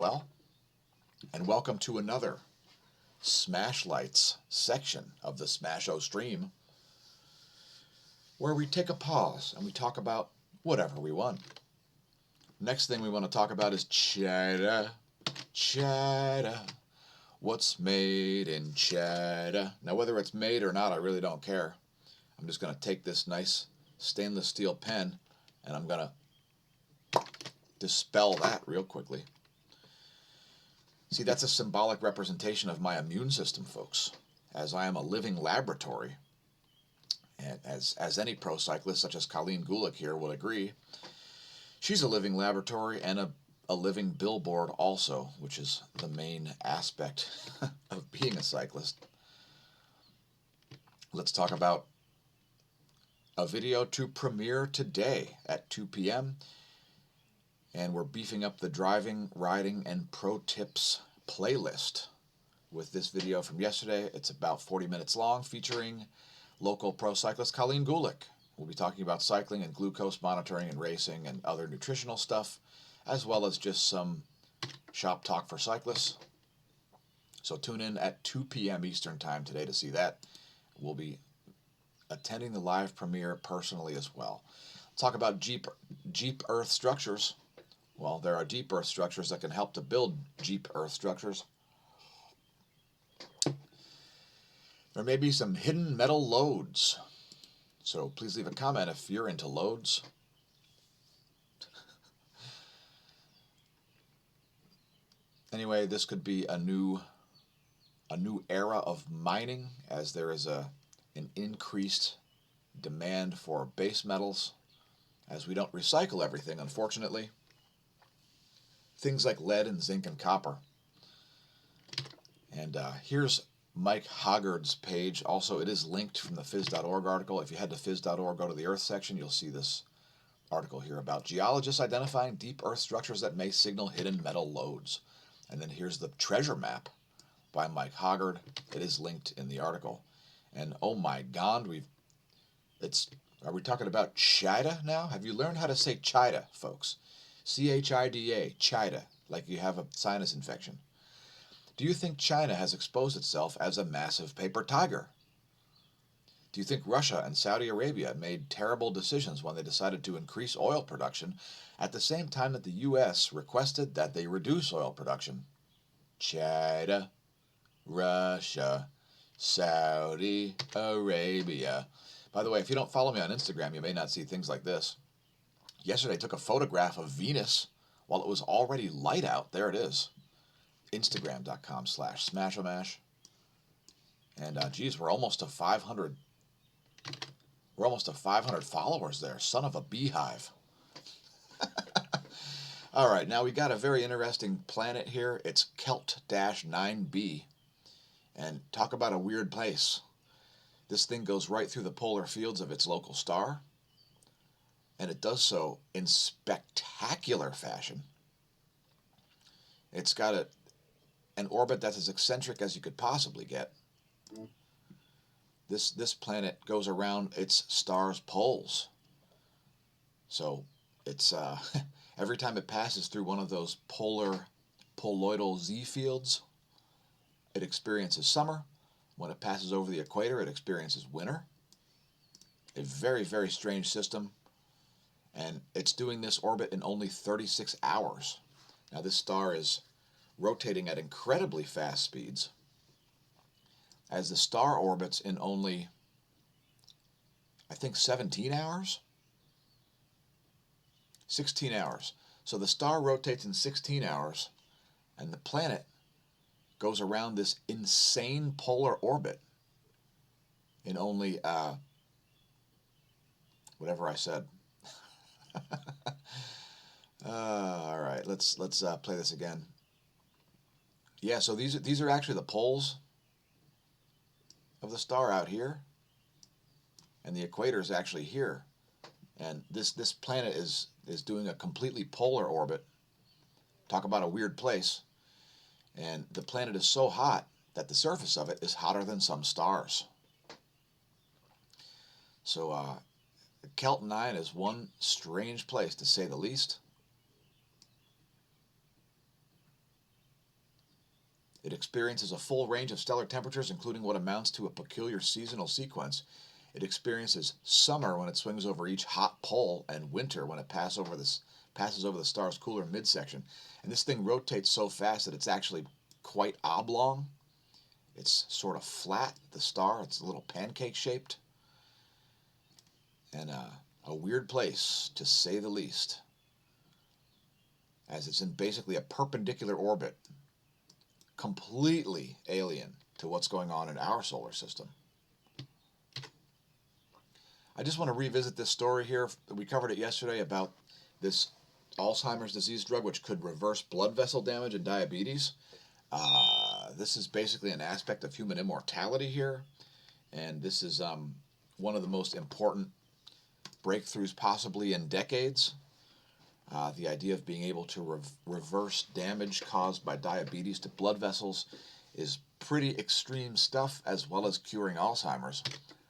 Well, and welcome to another smAshlights section of the smAsho stream, where we take a pause and we talk about whatever we want. Next thing we want to talk about is China. China. What's made in China? Now, whether it's made or not, I really don't care. I'm just going to take this nice stainless steel pen and I'm going to dispel that real quickly. See, that's a symbolic representation of my immune system, folks, as I am a living laboratory. And as any pro cyclist, such as Colleen Gulick here, would agree, she's a living laboratory and a living billboard also, which is the main aspect of being a cyclist. Let's talk about a video to premiere today at 2 p.m. And we're beefing up the driving, riding, and pro tips playlist with this video from yesterday. It's about 40 minutes long, featuring local pro cyclist Colleen Gulick. We'll be talking about cycling and glucose monitoring and racing and other nutritional stuff, as well as just some shop talk for cyclists. So tune in at 2 p.m. Eastern Time today to see that. We'll be attending the live premiere personally as well. Talk about Jeep Earth structures. Well, there are deep earth structures that can help to build Jeep Earth structures. There may be some hidden metal loads. So please leave a comment if you're into loads. Anyway, this could be a new era of mining, as there is an increased demand for base metals, as we don't recycle everything, unfortunately. Things like lead and zinc and copper. And here's Mike Hoggard's page. Also, it is linked from the phys.org article. If you head to phys.org, go to the Earth section, you'll see this article here about geologists identifying deep Earth structures that may signal hidden metal loads. And then here's the treasure map by Mike Hoggard. It is linked in the article. And oh my God, are we talking about China now? Have you learned how to say China, folks? C-H-I-D-A, China, like you have a sinus infection. Do you think China has exposed itself as a massive paper tiger? Do you think Russia and Saudi Arabia made terrible decisions when they decided to increase oil production at the same time that the U.S. requested that they reduce oil production? China, Russia, Saudi Arabia. By the way, if you don't follow me on Instagram, you may not see things like this. Yesterday I took a photograph of Venus while it was already light out. There it is. Instagram.com/smAshomash. And geez, we're almost to 500. We're almost to 500 followers there. Son of a beehive. All right, now we got a very interesting planet here. It's Kelt-9b. And talk about a weird place. This thing goes right through the polar fields of its local star. And it does so in spectacular fashion. It's got an orbit that's as eccentric as you could possibly get. This planet goes around its star's poles. So it's every time it passes through one of those poloidal Z fields, it experiences summer. When it passes over the equator, it experiences winter. A very, very strange system. And it's doing this orbit in only 36 hours. Now this star is rotating at incredibly fast speeds, as the star orbits in only, I think, 17 hours? 16 hours. So the star rotates in 16 hours, and the planet goes around this insane polar orbit in only, whatever I said. All right, let's play this again. Yeah, so these are actually the poles of the star out here, and the equator is actually here. And this planet is doing a completely polar orbit. Talk about a weird place. And the planet is so hot that the surface of it is hotter than some stars. So Kelt 9 is one strange place, to say the least. It experiences a full range of stellar temperatures, including what amounts to a peculiar seasonal sequence. It experiences summer when it swings over each hot pole, and winter when it passes over the star's cooler midsection. And this thing rotates so fast that it's actually quite oblong. It's sort of flat, the star. It's a little pancake shaped. And a weird place, to say the least, as it's in basically a perpendicular orbit, completely alien to what's going on in our solar system. I just want to revisit this story here. We covered it yesterday about this Alzheimer's disease drug, which could reverse blood vessel damage and diabetes. This is basically an aspect of human immortality here, and this is one of the most important breakthroughs possibly in decades. The idea of being able to reverse damage caused by diabetes to blood vessels is pretty extreme stuff, as well as curing Alzheimer's.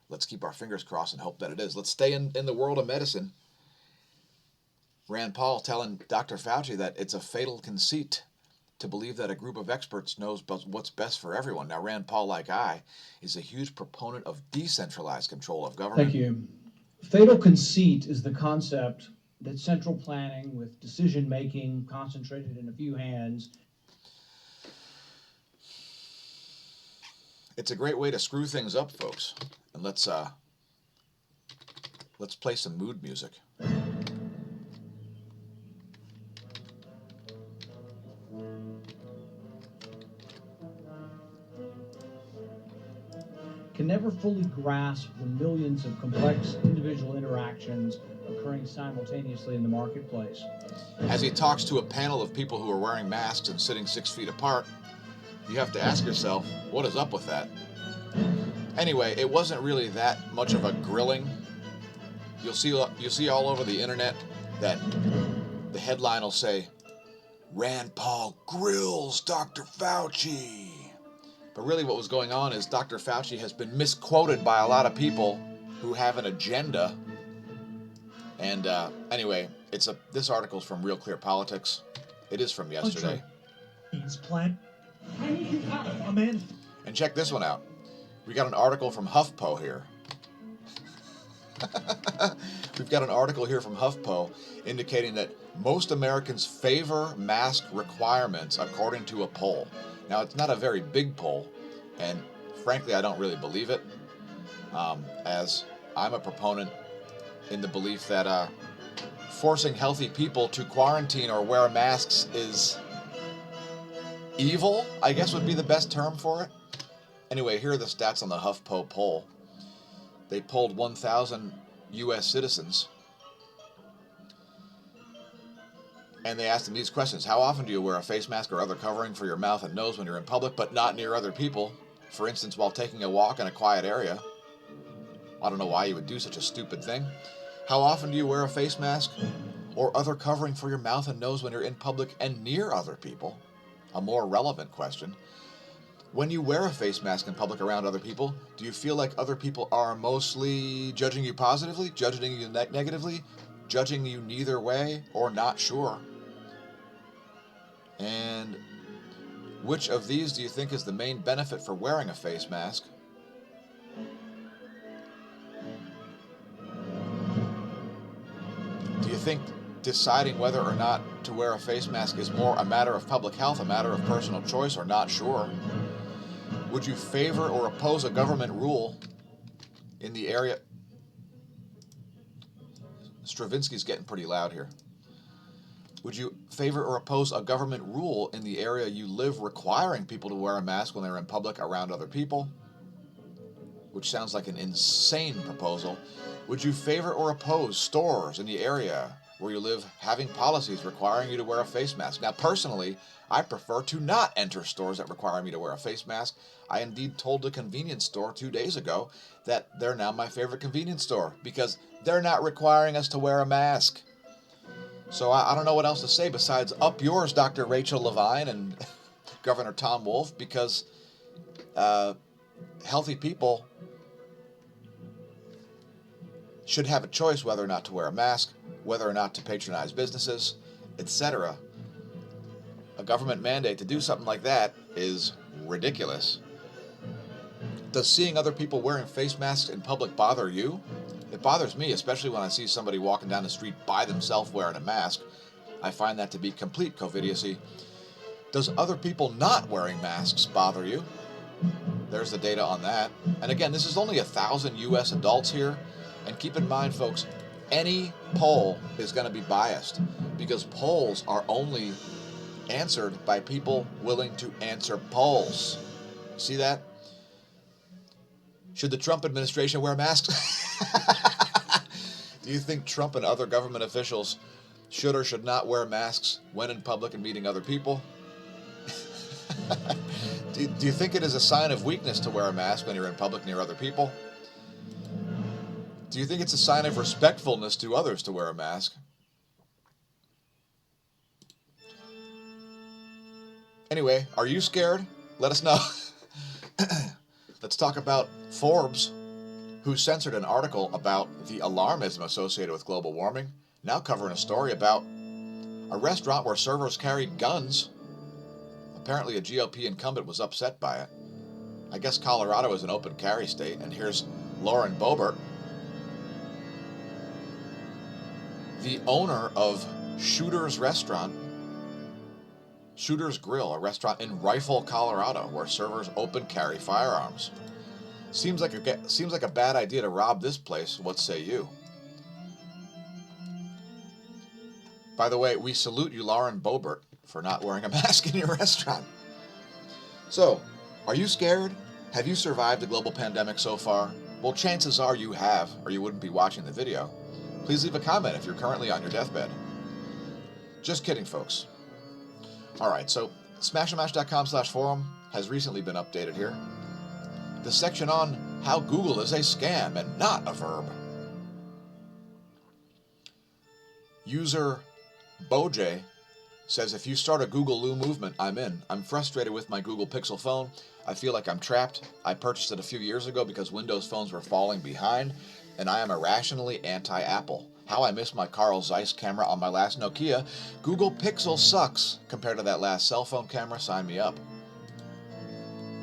Let's keep our fingers crossed and hope that it is. Let's stay in the world of medicine. Rand Paul telling Dr. Fauci that it's a fatal conceit to believe that a group of experts knows what's best for everyone. Now, Rand Paul, like I, is a huge proponent of decentralized control of government. Thank you. Fatal conceit is the concept that central planning with decision-making concentrated in a few hands. It's a great way to screw things up, folks. And let's play some mood music. Can never fully grasp the millions of complex individual interactions occurring simultaneously in the marketplace. As he talks to a panel of people who are wearing masks and sitting 6 feet apart, you have to ask yourself, what is up with that? Anyway, it wasn't really that much of a grilling. You'll see all over the internet that the headline will say, Rand Paul grills Dr. Fauci. But really what was going on is Dr. Fauci has been misquoted by a lot of people who have an agenda. And anyway, this article's from Real Clear Politics. It is from yesterday. And check this one out. We got an article from HuffPo here. We've got an article here from HuffPo indicating that most Americans favor mask requirements according to a poll. Now, it's not a very big poll, and frankly, I don't really believe it, as I'm a proponent in the belief that forcing healthy people to quarantine or wear masks is evil, I guess would be the best term for it. Anyway, here are the stats on the HuffPo poll. They polled 1,000 U.S. citizens, and they asked them these questions. How often do you wear a face mask or other covering for your mouth and nose when you're in public, but not near other people? For instance, while taking a walk in a quiet area. I don't know why you would do such a stupid thing. How often do you wear a face mask or other covering for your mouth and nose when you're in public and near other people? A more relevant question. When you wear a face mask in public around other people, do you feel like other people are mostly judging you positively, judging you negatively, judging you neither way, or not sure? And which of these do you think is the main benefit for wearing a face mask? Do you think deciding whether or not to wear a face mask is more a matter of public health, a matter of personal choice, or not sure? Would you favor or oppose a government rule in the area? Stravinsky's getting pretty loud here. Would you favor or oppose a government rule in the area you live requiring people to wear a mask when they're in public around other people? Which sounds like an insane proposal. Would you favor or oppose stores in the area where you live having policies requiring you to wear a face mask? Now, personally, I prefer to not enter stores that require me to wear a face mask. I indeed told a convenience store 2 days ago that they're now my favorite convenience store because they're not requiring us to wear a mask. So I don't know what else to say besides up yours, Dr. Rachel Levine and Governor Tom Wolf, because healthy people should have a choice whether or not to wear a mask, whether or not to patronize businesses, etc. a government mandate to do something like that is ridiculous. Does seeing other people wearing face masks in public bother you? It bothers me, especially when I see somebody walking down the street by themselves wearing a mask. I find that to be complete covidiocy. Does other people not wearing masks bother you? There's the data on that. And again, this is only 1,000 U.S. adults here. And keep in mind, folks, any poll is going to be biased because polls are only answered by people willing to answer polls. See that? Should the Trump administration wear masks? Do you think Trump and other government officials should or should not wear masks when in public and meeting other people? Do you think it is a sign of weakness to wear a mask when you're in public near other people? Do you think it's a sign of respectfulness to others to wear a mask? Anyway, are you scared? Let us know. Let's talk about Forbes, who censored an article about the alarmism associated with global warming, now covering a story about a restaurant where servers carried guns. Apparently a GOP incumbent was upset by it. I guess Colorado is an open carry state, and here's Lauren Boebert, the owner of Shooter's Grill, a restaurant in Rifle, Colorado, where servers open carry firearms. Seems like a bad idea to rob this place. What say you? By the way, we salute you, Lauren Boebert, for not wearing a mask in your restaurant. So, are you scared? Have you survived the global pandemic so far? Well, chances are you have, or you wouldn't be watching the video. Please leave a comment if you're currently on your deathbed. Just kidding, folks. Alright, so smashlight.com/forum has recently been updated here. The section on how Google is a scam and not a verb. User Boj says, if you start a Google Lou movement, I'm in. I'm frustrated with my Google Pixel phone. I feel like I'm trapped. I purchased it a few years ago because Windows phones were falling behind, and I am irrationally anti-Apple. How I miss my Carl Zeiss camera on my last Nokia. Google Pixel sucks compared to that last cell phone camera. Sign me up.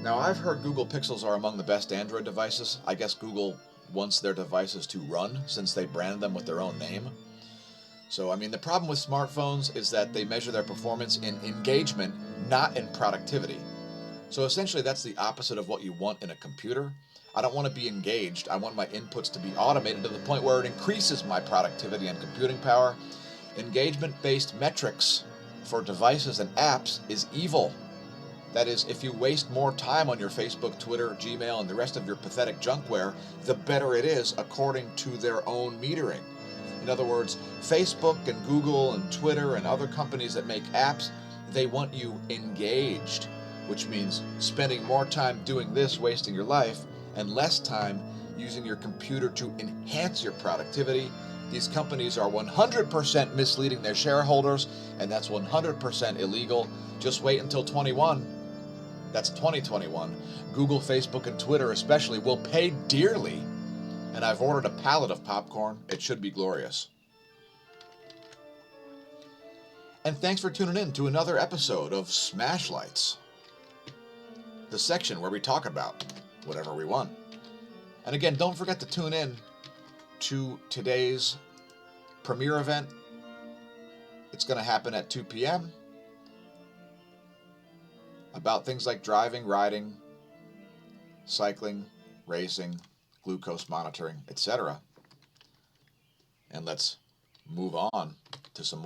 Now, I've heard Google Pixels are among the best Android devices. I guess Google wants their devices to run since they branded them with their own name. So, I mean, the problem with smartphones is that they measure their performance in engagement, not in productivity. So essentially, that's the opposite of what you want in a computer. I don't want to be engaged. I want my inputs to be automated to the point where it increases my productivity and computing power. Engagement-based metrics for devices and apps is evil. That is, if you waste more time on your Facebook, Twitter, Gmail, and the rest of your pathetic junkware, the better it is according to their own metering. In other words, Facebook and Google and Twitter and other companies that make apps, they want you engaged, which means spending more time doing this, wasting your life, and less time using your computer to enhance your productivity. These companies are 100% misleading their shareholders, and that's 100% illegal. Just wait until 2021. Google, Facebook, and Twitter especially will pay dearly. And I've ordered a pallet of popcorn. It should be glorious. And thanks for tuning in to another episode of smAshlights, the section where we talk about whatever we want. And again, don't forget to tune in to today's premiere event. It's going to happen at 2 p.m. about things like driving, riding, cycling, racing, glucose monitoring, etc. And let's move on to some more.